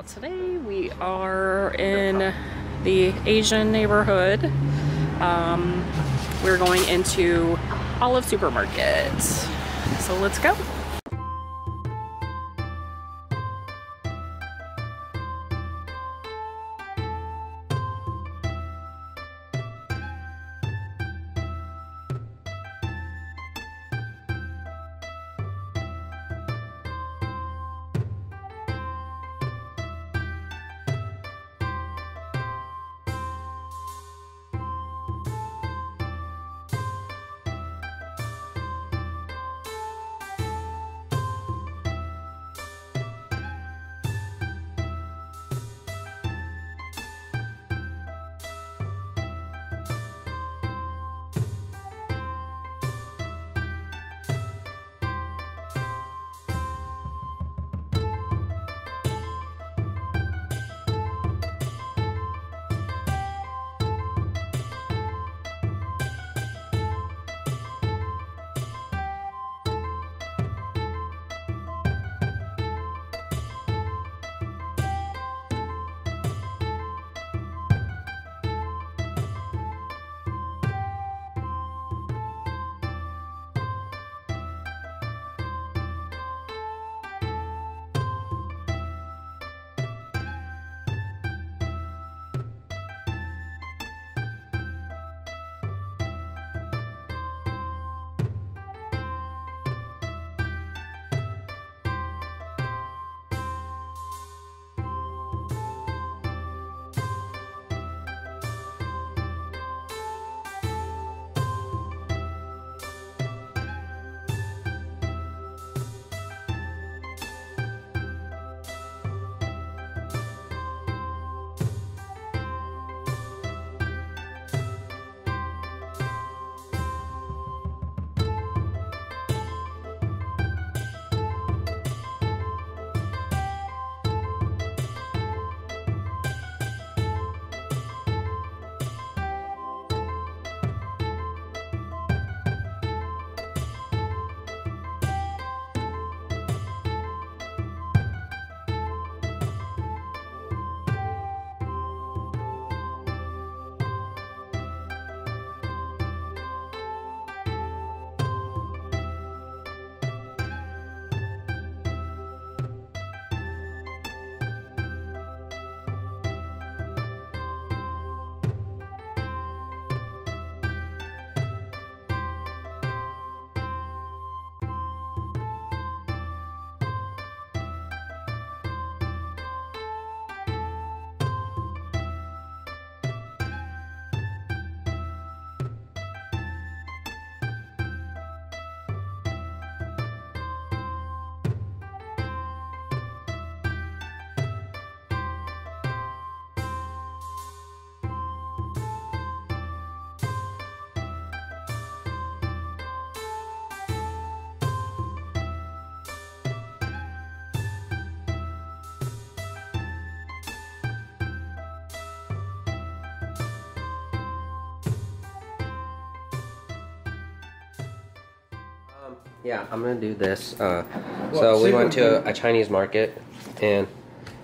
Today we are in the Asian neighborhood. We're going into Olive Supermarket. So let's go. Yeah, I'm gonna do this. So we went to a Chinese market and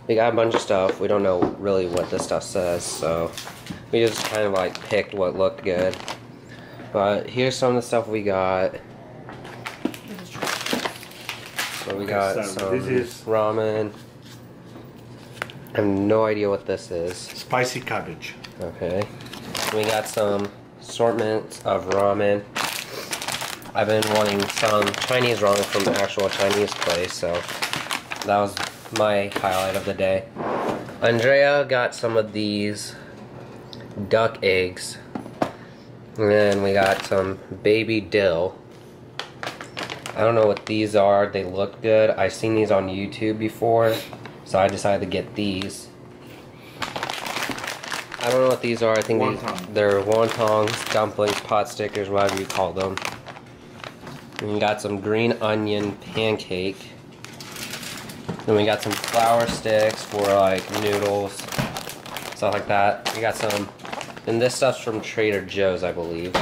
we got a bunch of stuff. We don't know really what this stuff says, so we just kind of like picked what looked good. But here's some of the stuff we got. So we got some ramen. I have no idea what this is. Spicy cabbage. Okay. We got some assortment of ramen. I've been wanting some Chinese ramen from the actual Chinese place, so that was my highlight of the day. Andrea got some of these duck eggs. And then we got some baby dill. I don't know what these are. They look good. I've seen these on YouTube before, so I decided to get these. I don't know what these are. I think they're wontons, dumplings, pot stickers, whatever you call them. And we got some green onion pancake. Then we got some flour sticks for like noodles, stuff like that. We got some, and this stuff's from Trader Joe's, I believe.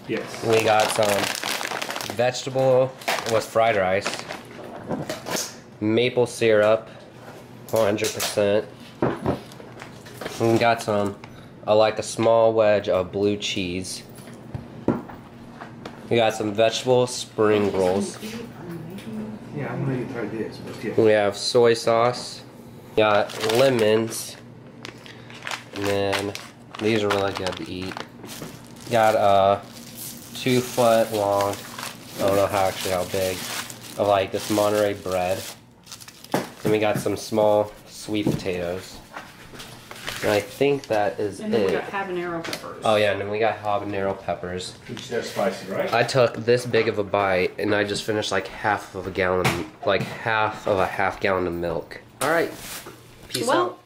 Yes. We got some vegetable with fried rice, maple syrup, 100%. We got some, like a small wedge of blue cheese. We got some vegetable spring rolls. Yeah, I'm gonna try this, but yeah. We have soy sauce. We got lemons. And then these are really good to eat. Got a 2 foot long, I don't know how big, of like this Monterey bread. Then we got some small sweet potatoes. And I think that is And then we it. got habanero peppers. Oh yeah, and then we got habanero peppers. They're spicy, right? I took this big of a bite and I just finished like half of a half gallon of milk. All right, peace out.